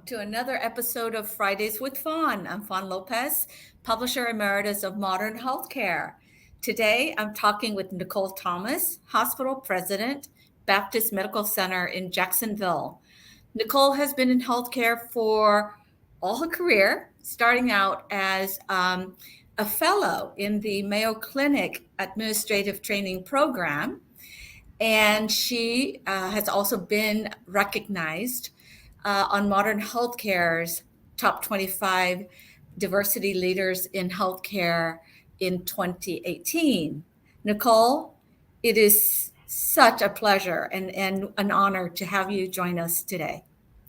to another episode of Fridays with Fawn. I'm Fawn Lopez, publisher emeritus of Modern Healthcare. Today, I'm talking with Nicole Thomas, hospital president, Baptist Medical Center in Jacksonville. Nicole has been in healthcare for all her career, starting out as a fellow in the Mayo Clinic Administrative Training Program. And she has also been recognized on Modern Healthcare's top 25 diversity leaders in healthcare in 2018. Nicole, it is such a pleasure and an honor to have you join us today.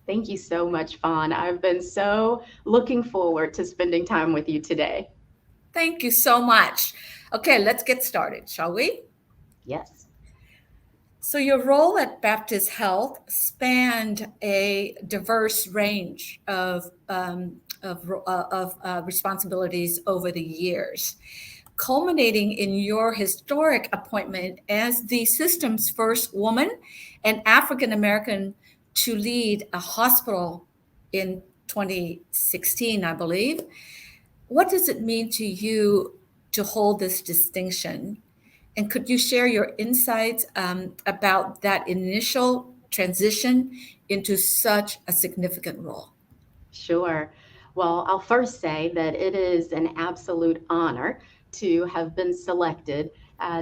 Thank you so much, Fawn. I've been so looking forward to spending time with you today. Thank you so much. Okay, let's get started, shall we? Yes. So, your role at Baptist Health spanned a diverse range of responsibilities over the years, culminating in your historic appointment as the system's first woman and African American to lead a hospital in 2016, I believe. What does it mean to you to hold this distinction? And could you share your insights about that initial transition into such a significant role? Sure. Well, I'll first say that it is an absolute honor to have been selected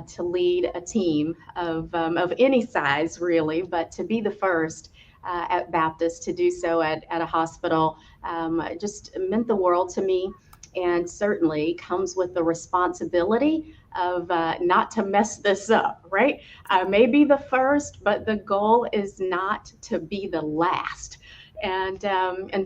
to lead a team of any size, really, but to be the first at Baptist to do so at a hospital just meant the world to me, and certainly comes with the responsibility of not to mess this up, right? I may be the first, but the goal is not to be the last. And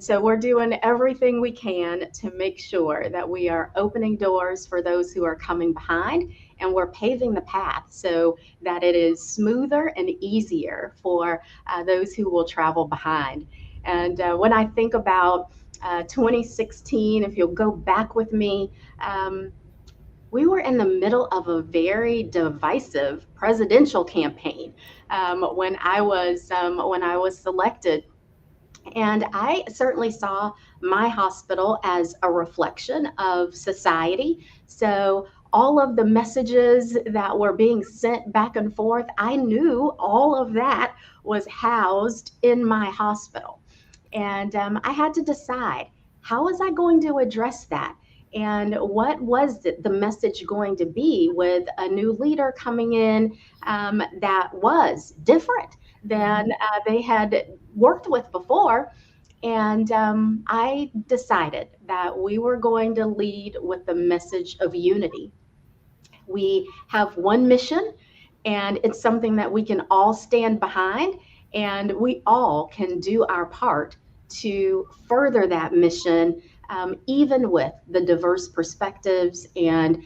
so we're doing everything we can to make sure that we are opening doors for those who are coming behind, and we're paving the path so that it is smoother and easier for those who will travel behind. And when I think about 2016, if you'll go back with me, we were in the middle of a very divisive presidential campaign when I was selected, and I certainly saw my hospital as a reflection of society. So all of the messages that were being sent back and forth, I knew all of that was housed in my hospital. And I had to decide, how was I going to address that? And what was the message going to be with a new leader coming in that was different than they had worked with before? And I decided that we were going to lead with the message of unity. We have one mission, and it's something that we can all stand behind, and we all can do our part to further that mission, even with the diverse perspectives and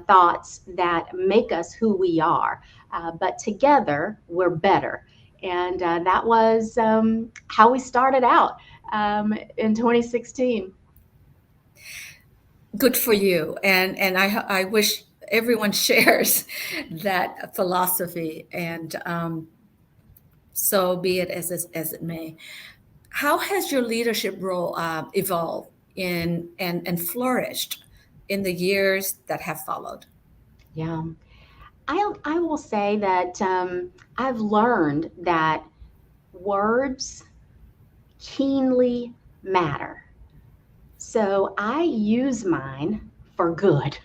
thoughts that make us who we are. But together, we're better. And that was how we started out in 2016. Good for you. And I wish everyone shares that philosophy. And so be it as it may. How has your leadership role evolved and flourished in the years that have followed? Yeah. I will say that I've learned that words keenly matter. So I use mine for good,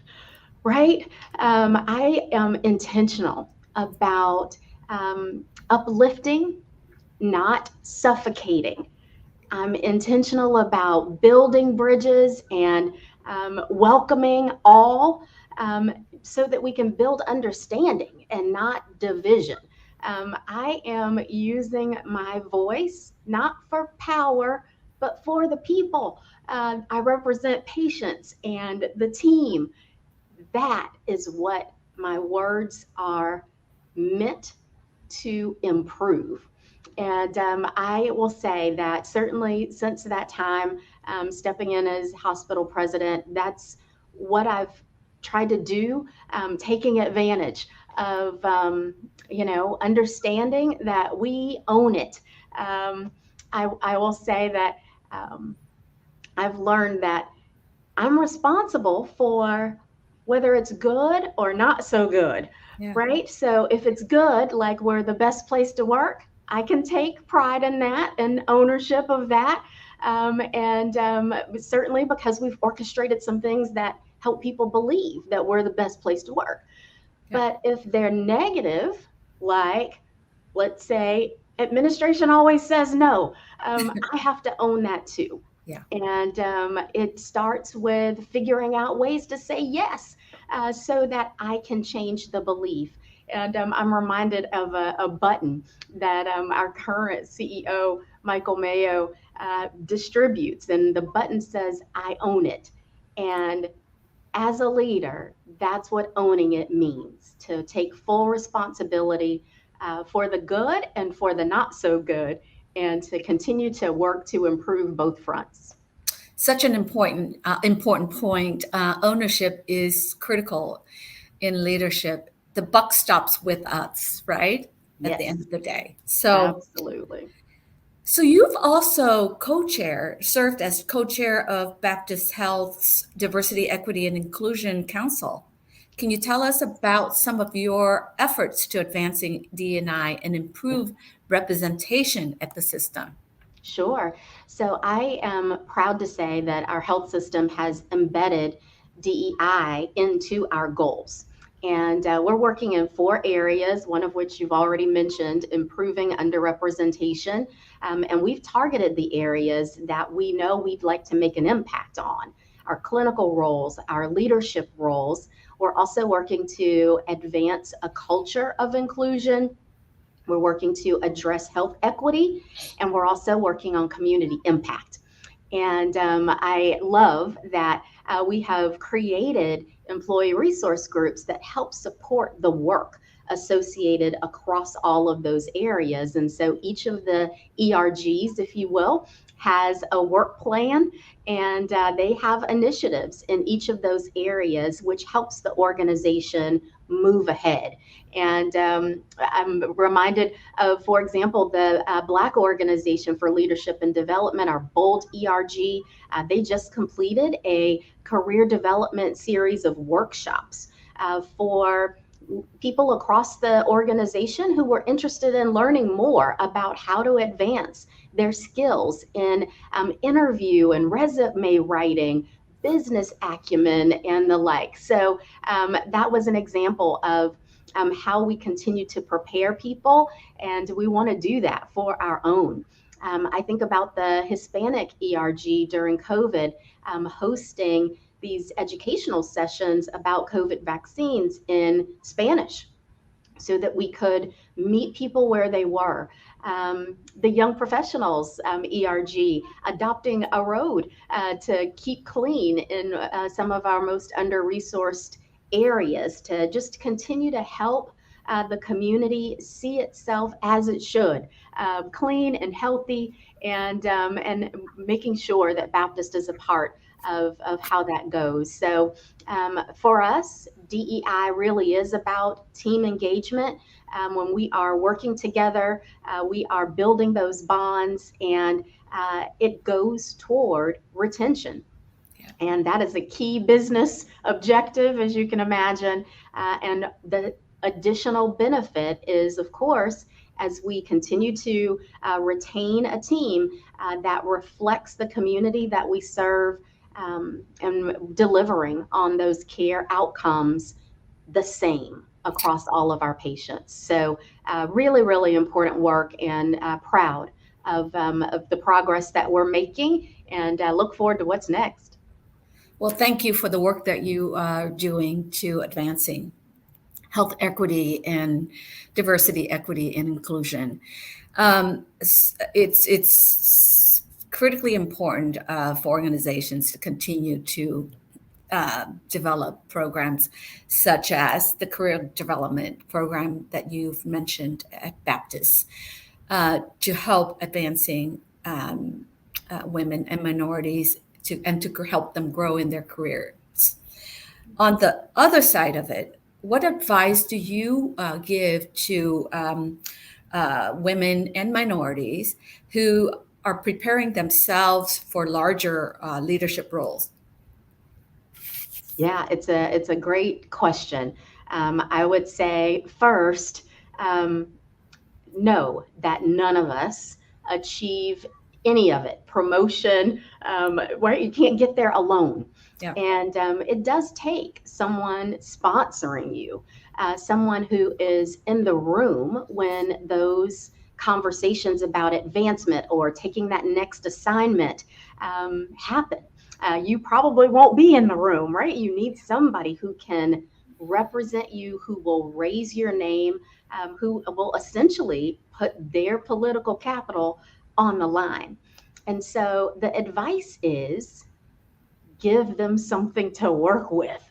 right? I am intentional about uplifting, not suffocating. I'm intentional about building bridges and welcoming all, so that we can build understanding and not division. I am using my voice not for power, but for the people. I represent patients and the team. That is what my words are meant to improve. And I will say that certainly since that time, stepping in as hospital president, that's what I've tried to do, taking advantage of, understanding that we own it. I will say that um, I've learned that I'm responsible for whether it's good or not so good, Yeah. right? So if it's good, like we're the best place to work, I can take pride in that and ownership of that. And certainly because we've orchestrated some things that help people believe that we're the best place to work. Yeah. But if they're negative, like let's say administration always says no, I have to own that too. Yeah. And it starts with figuring out ways to say yes, so that I can change the belief. And I'm reminded of a button that our current CEO, Michael Mayo, distributes. And the button says, I own it. And as a leader, that's what owning it means, to take full responsibility for the good and for the not so good, and to continue to work to improve both fronts. Such an important point. Ownership is critical in leadership. The buck stops with us, right? At the end Yes, of the day. absolutely. So you've also served as co-chair of Baptist Health's Diversity, Equity, and Inclusion Council. Can you tell us about some of your efforts to advancing D&I and improve representation at the system? Sure. So I am proud to say that our health system has embedded DEI into our goals. And we're working in 4 areas, one of which you've already mentioned, improving underrepresentation. And we've targeted the areas that we know we'd like to make an impact on: our clinical roles, our leadership roles. We're also working to advance a culture of inclusion. We're working to address health equity, and we're also working on community impact. And I love that we have created employee resource groups that help support the work associated across all of those areas. And so each of the ERGs, if you will, has a work plan, and they have initiatives in each of those areas, which helps the organization move ahead. And I'm reminded of, for example, the Black Organization for Leadership and Development, our BOLD ERG. They just completed a career development series of workshops for people across the organization who were interested in learning more about how to advance their skills in interview and resume writing, business acumen, and the like. So that was an example of how we continue to prepare people, and we want to do that for our own. I think about the Hispanic ERG during COVID, hosting these educational sessions about COVID vaccines in Spanish so that we could meet people where they were. The Young Professionals ERG, adopting a road to keep clean in some of our most under-resourced areas, to just continue to help the community see itself as it should, clean and healthy, and making sure that Baptist is a part of how that goes. So for us, DEI really is about team engagement. When we are working together, we are building those bonds, and it goes toward retention. Yeah. And that is a key business objective, as you can imagine. And the additional benefit is, of course, as we continue to retain a team that reflects the community that we serve, and delivering on those care outcomes the same across all of our patients. So really, really important work, and proud of the progress that we're making, and look forward to what's next. Well, thank you for the work that you are doing to advancing health equity and diversity, equity, and inclusion. It's critically important for organizations to continue to develop programs such as the career development program that you've mentioned at Baptist to help advancing women and minorities to help them grow in their careers. On the other side of it, what advice do you give to women and minorities who are preparing themselves for larger leadership roles? Yeah, it's a great question. I would say first, um, know that none of us achieve any of it. Promotion, where you can't get there alone. Yeah. And it does take someone sponsoring you, someone who is in the room when those conversations about advancement or taking that next assignment happen. You probably won't be in the room, right? You need somebody who can represent you, who will raise your name, who will essentially put their political capital on the line. And so the advice is give them something to work with,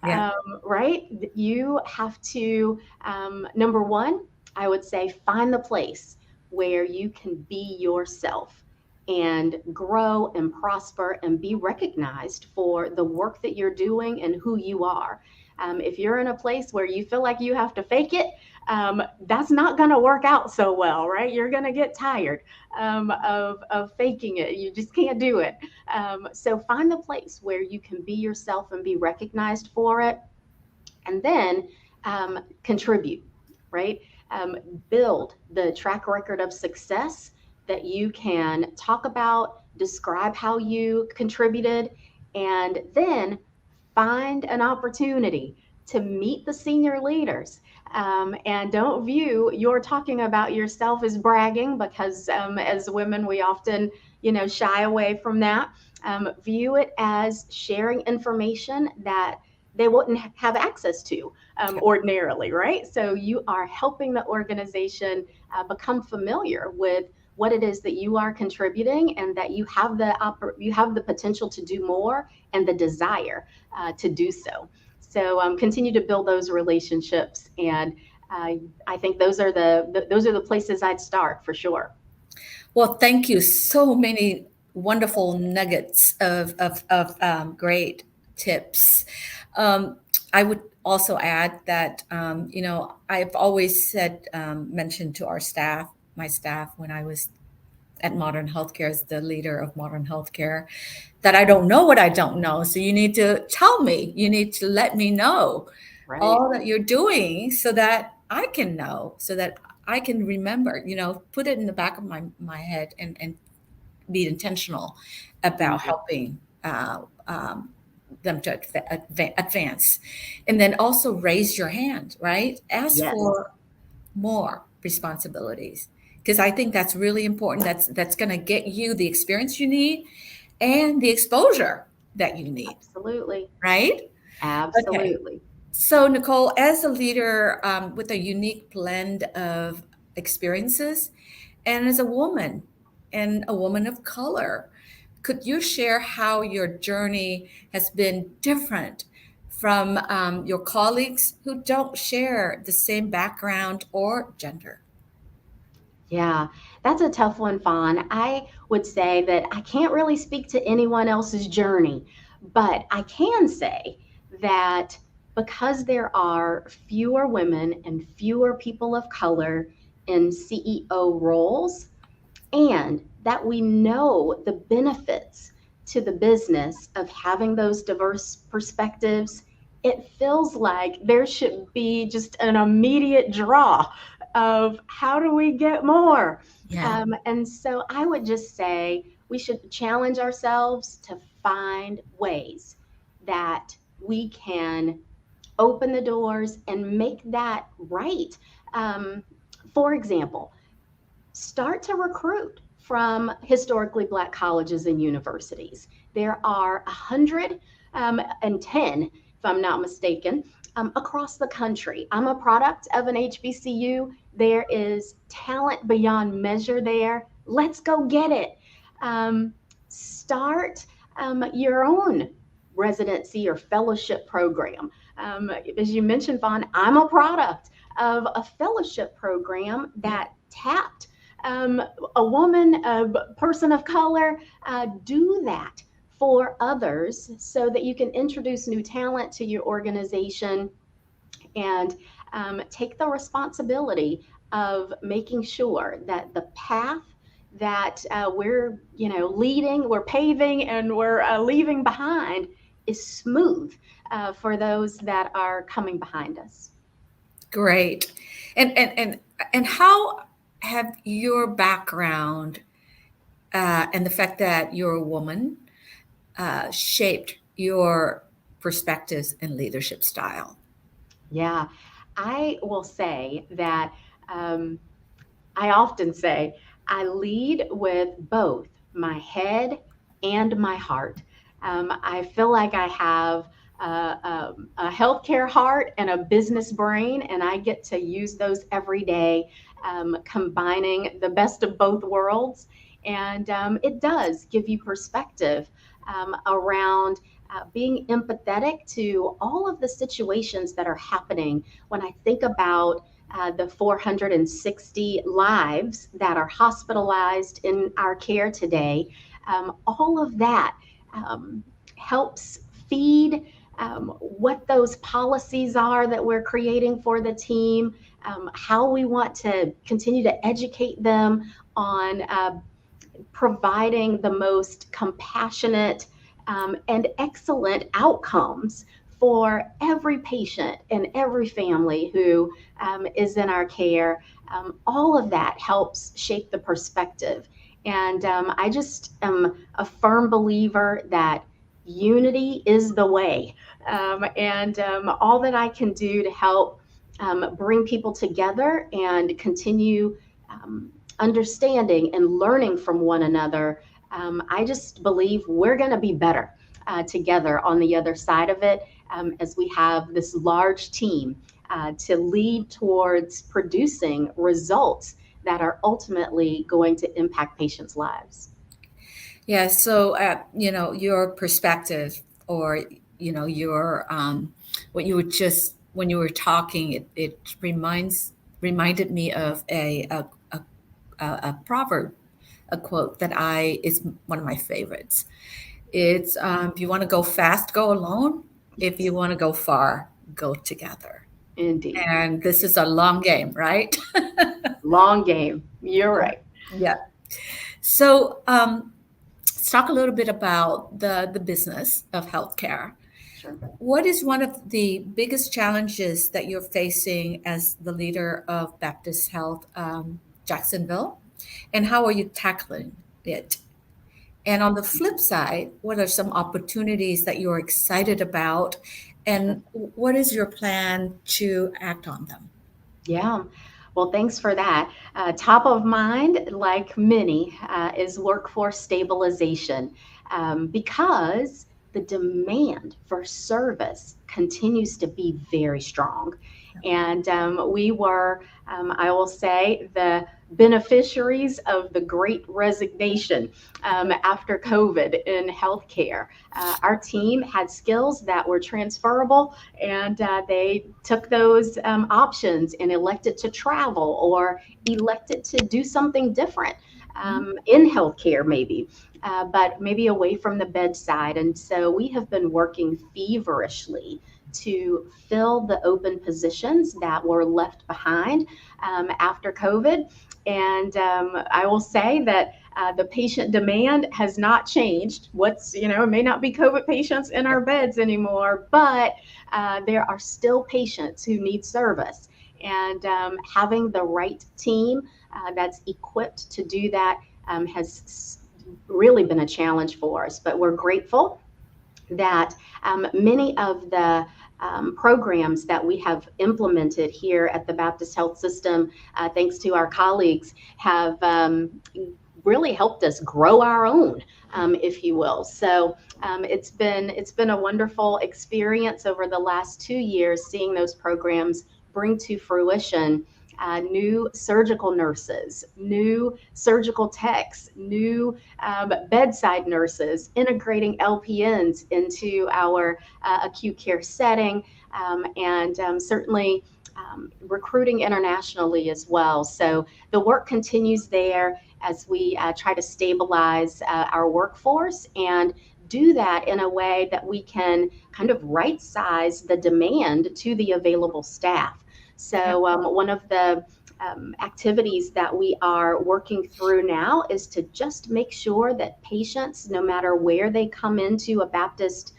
Yeah. right? You have to, number one, I would say find the place where you can be yourself and grow and prosper and be recognized for the work that you're doing and who you are. If you're in a place where you feel like you have to fake it, that's not going to work out so well, right? You're going to get tired of faking it. You just can't do it. So find the place where you can be yourself and be recognized for it, and then contribute, right? Build the track record of success that you can talk about, describe how you contributed, and then find an opportunity to meet the senior leaders. And don't view your talking about yourself as bragging, because as women, we often, shy away from that. View it as sharing information that they wouldn't have access to ordinarily, right? So you are helping the organization become familiar with what it is that you are contributing, and that you have the potential to do more and the desire to do so. So continue to build those relationships, and I think those are the places I'd start for sure. Well, thank you. So many wonderful nuggets of great tips. Um, I would also add that, I've always said, mentioned to our staff, my staff, when I was at Modern Healthcare as the leader of Modern Healthcare, that I don't know what I don't know. So you need to tell me, you need to let me know Right. all that you're doing so that I can know, so that I can remember, put it in the back of my head, and be intentional about Mhm. helping them to advance. And then also raise your hand, right? Ask Yes. for more responsibilities, because I think that's really important. That's going to get you the experience you need and the exposure that you need, Absolutely. right? Okay. Absolutely. So, Nicole, as a leader with a unique blend of experiences, and as a woman of color, could you share how your journey has been different from your colleagues who don't share the same background or gender? Yeah, that's a tough one, Fawn. I would say that I can't really speak to anyone else's journey, but I can say that because there are fewer women and fewer people of color in CEO roles, and that we know the benefits to the business of having those diverse perspectives, it feels like there should be just an immediate draw of how do we get more? Yeah. And so I would just say we should challenge ourselves to find ways that we can open the doors and make that right. Um, for example, start to recruit from historically Black colleges and universities. There are 110, if I'm not mistaken, across the country. I'm a product of an HBCU. There is talent beyond measure there. Let's go get it. Start your own residency or fellowship program. As you mentioned, Vaughn, I'm a product of a fellowship program Yeah. that tapped um, a woman, a person of color. Do that for others so that you can introduce new talent to your organization, and take the responsibility of making sure that the path that we're, leading, we're paving, and we're leaving behind is smooth for those that are coming behind us. Great. And how have your background and the fact that you're a woman shaped your perspectives and leadership style? Yeah, I will say that um, I often say I lead with both my head and my heart. I feel like I have a healthcare heart and a business brain, and I get to use those every day, combining the best of both worlds. And it does give you perspective around being empathetic to all of the situations that are happening. When I think about the 460 lives that are hospitalized in our care today, all of that helps feed what those policies are that we're creating for the team, how we want to continue to educate them on providing the most compassionate and excellent outcomes for every patient and every family who is in our care. All of that helps shape the perspective. And I just am a firm believer that unity is the way. And all that I can do to help bring people together and continue understanding and learning from one another, I just believe we're going to be better together on the other side of it, as we have this large team to lead towards producing results that are ultimately going to impact patients' lives. Yeah, so your perspective, or your what you were just when you were talking, it reminded me of a proverb, a quote that I is one of my favorites. It's if you want to go fast, go alone. If you want to go far, go together. Indeed. And this is a long game, right? Long game. You're right. Yeah. So let's talk a little bit about the business of healthcare. Sure. What is one of the biggest challenges that you're facing as the leader of Baptist Health Jacksonville, and how are you tackling it? And on the flip side, what are some opportunities that you're excited about, Sure. and what is your plan to act on them? Yeah. Well, thanks for that. Top of mind, like many, is workforce stabilization, because the demand for service continues to be very strong. And we were, I will say, the beneficiaries of the great resignation after COVID in healthcare. Our team had skills that were transferable, and they took those options and elected to travel or elected to do something different in healthcare, maybe, but maybe away from the bedside. And so we have been working feverishly to fill the open positions that were left behind after COVID. And I will say that the patient demand has not changed. It may not be COVID patients in our beds anymore, but there are still patients who need service. And having the right team that's equipped to do that has really been a challenge for us. But we're grateful that many of the programs that we have implemented here at the Baptist Health System, thanks to our colleagues, have really helped us grow our own, if you will. So it's been a wonderful experience over the last 2 years, seeing those programs bring to fruition new surgical nurses, new surgical techs, new bedside nurses, integrating LPNs into our acute care setting, and certainly recruiting internationally as well. So the work continues there as we try to stabilize our workforce and do that in a way that we can kind of right size the demand to the available staff. So one of the activities that we are working through now is to just make sure that patients, no matter where they come into a Baptist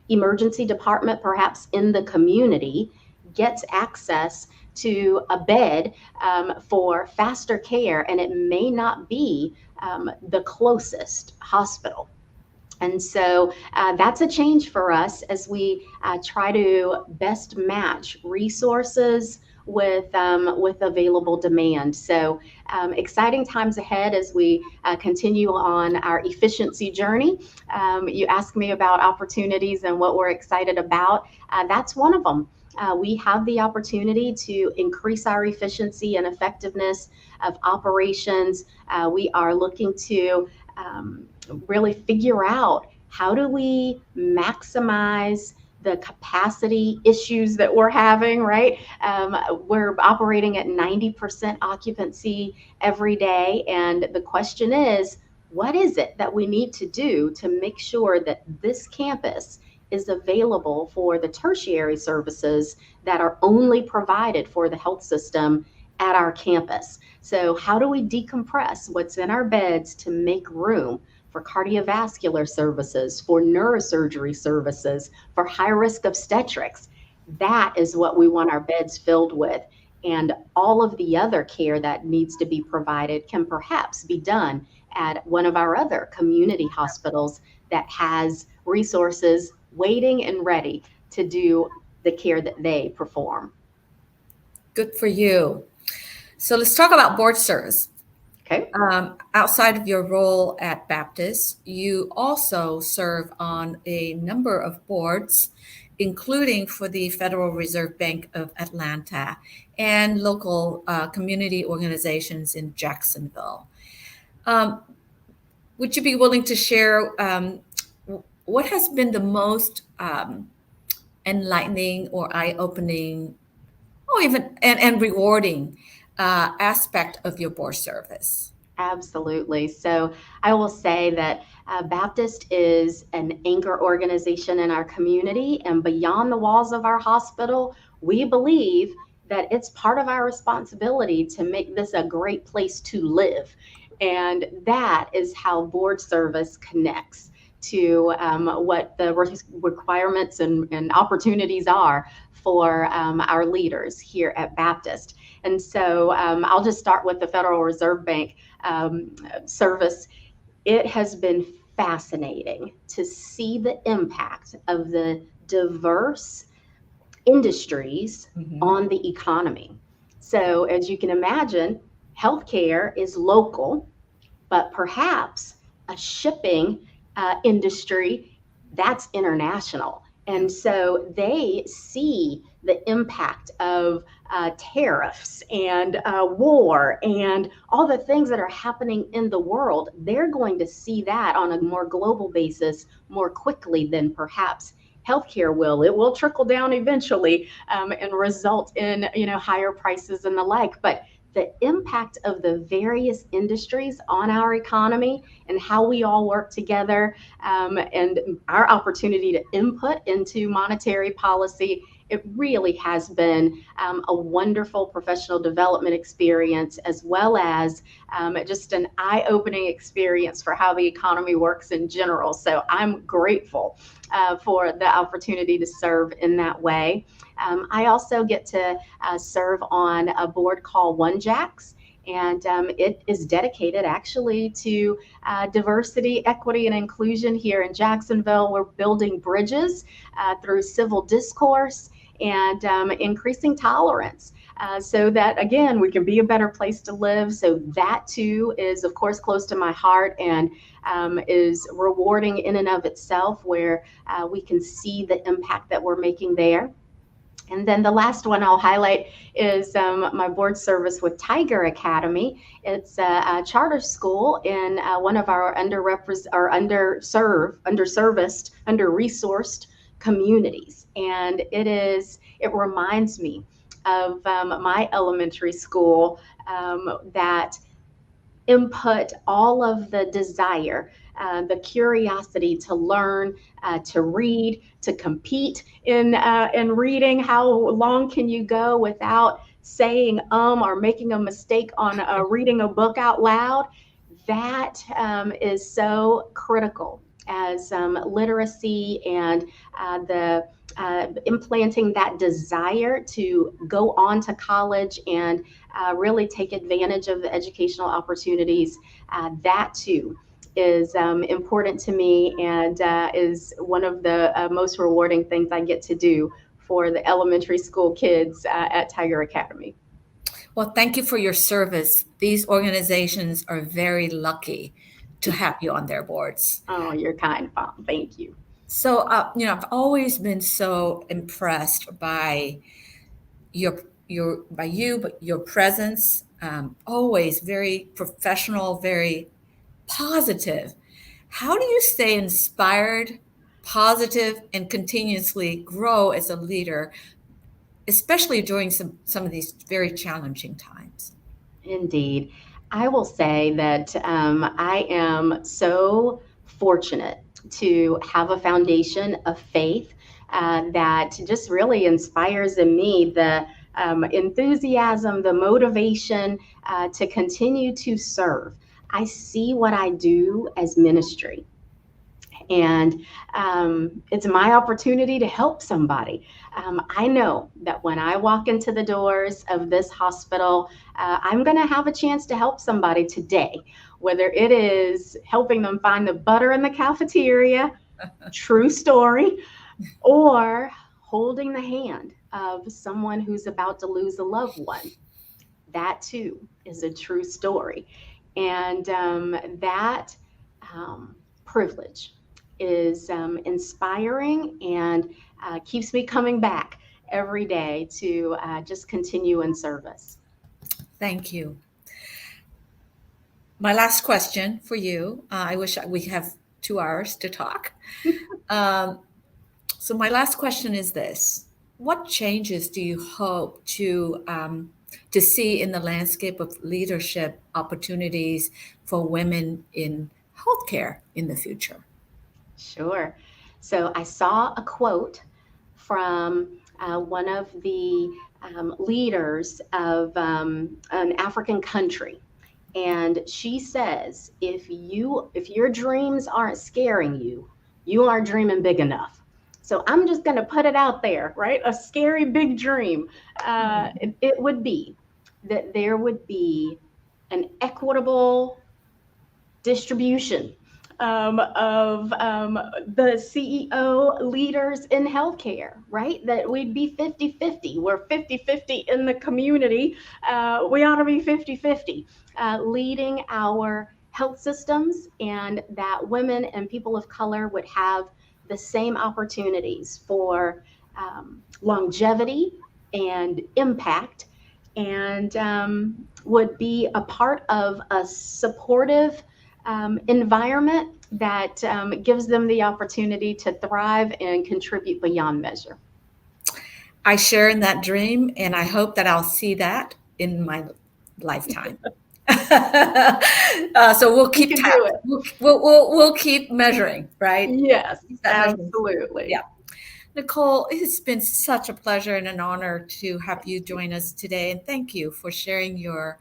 emergency department, perhaps in the community, gets access to a bed for faster care, and it may not be the closest hospital. And so that's a change for us as we try to best match resources with available demand. So exciting times ahead as we continue on our efficiency journey. You asked me about opportunities and what we're excited about. That's one of them. We have the opportunity to increase our efficiency and effectiveness of operations. We are looking to really figure out how do we maximize the capacity issues that we're having, right? We're operating at 90% occupancy every day. And the question is, what is it that we need to do to make sure that this campus is available for the tertiary services that are only provided for the health system at our campus? So how do we decompress what's in our beds to make room for cardiovascular services, for neurosurgery services, for high risk obstetrics? That is what we want our beds filled with. And all of the other care that needs to be provided can perhaps be done at one of our other community hospitals that has resources waiting and ready to do the care that they perform. Good for you. So let's talk about board service. Okay. Outside of your role at Baptist, you also serve on a number of boards, including for the Federal Reserve Bank of Atlanta and local community organizations in Jacksonville. Would you be willing to share what has been the most enlightening or eye-opening or even and rewarding aspect of your board service? Absolutely. So I will say that Baptist is an anchor organization in our community, and beyond the walls of our hospital, we believe that it's part of our responsibility to make this a great place to live. And that is how board service connects to what the requirements and opportunities are for our leaders here at Baptist. And so I'll just start with the Federal Reserve Bank service. It has been fascinating to see the impact of the diverse industries on the economy. So as you can imagine, healthcare is local, but perhaps a shipping industry that's international. And so they see the impact of tariffs and war and all the things that are happening in the world. They're going to see that on a more global basis more quickly than perhaps healthcare will. It will trickle down eventually and result in higher prices and the like. But the impact of the various industries on our economy and how we all work together and our opportunity to input into monetary policy, it really has been a wonderful professional development experience, as well as just an eye-opening experience for how the economy works in general. So I'm grateful for the opportunity to serve in that way. I also get to serve on a board called One Jacks, and it is dedicated actually to diversity, equity, and inclusion here in Jacksonville. We're building bridges through civil discourse and increasing tolerance so that, again, we can be a better place to live. So that too is, of course, close to my heart and is rewarding in and of itself, where we can see the impact that we're making there. And then the last one I'll highlight is my board service with Tiger Academy. It's a charter school in one of our under-resourced communities. And it reminds me of my elementary school that input all of the desire, the curiosity to learn, to read, to compete in reading. How long can you go without saying or making a mistake on reading a book out loud, that is so critical as literacy and the implanting that desire to go on to college and really take advantage of the educational opportunities. That too is important to me and is one of the most rewarding things I get to do for the elementary school kids at Tiger Academy. Well, thank you for your service. These organizations are very lucky to have you on their boards. Oh, you're kind, Fawn. Thank you. So, I've always been so impressed by but your presence. Always very professional, very positive. How do you stay inspired, positive, and continuously grow as a leader, especially during some of these very challenging times? Indeed. I will say that I am so fortunate to have a foundation of faith that just really inspires in me the enthusiasm, the motivation to continue to serve. I see what I do as ministry. And it's my opportunity to help somebody. I know that when I walk into the doors of this hospital, I'm going to have a chance to help somebody today, whether it is helping them find the butter in the cafeteria, true story, or holding the hand of someone who's about to lose a loved one. That too is a true story. And that privilege is inspiring and keeps me coming back every day to just continue in service. Thank you. My last question for you. I wish we have 2 hours to talk. So my last question is this: what changes do you hope to see in the landscape of leadership opportunities for women in healthcare in the future? Sure. So I saw a quote from one of the leaders of an African country, and she says, "If your dreams aren't scaring you, you aren't dreaming big enough." So I'm just going to put it out there, right? A scary big dream. It would be that there would be an equitable distribution of the CEO leaders in healthcare, right? That we'd be 50-50. We're 50-50 in the community. We ought to be 50-50 leading our health systems, and that women and people of color would have the same opportunities for longevity and impact, and would be a part of a supportive environment that gives them the opportunity to thrive and contribute beyond measure. I share in that dream, and I hope that I'll see that in my lifetime. So we'll keep we'll keep measuring, right? Yes, absolutely. Yeah. Nicole, it has been such a pleasure and an honor to have you join us today, and thank you for sharing your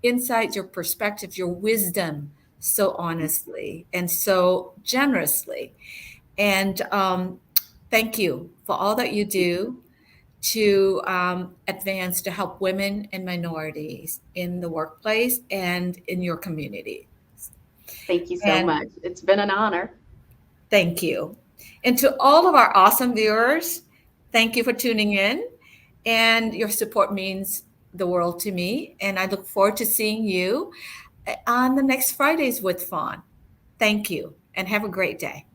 insights, your perspectives, your wisdom so honestly and so generously. And thank you for all that you do to advance to help women and minorities in the workplace and in your community. Thank you so much. It's been an honor. Thank you. And to all of our awesome viewers, thank you for tuning in. And your support means the world to me. And I look forward to seeing you on the next Fridays with Fawn. Thank you and have a great day.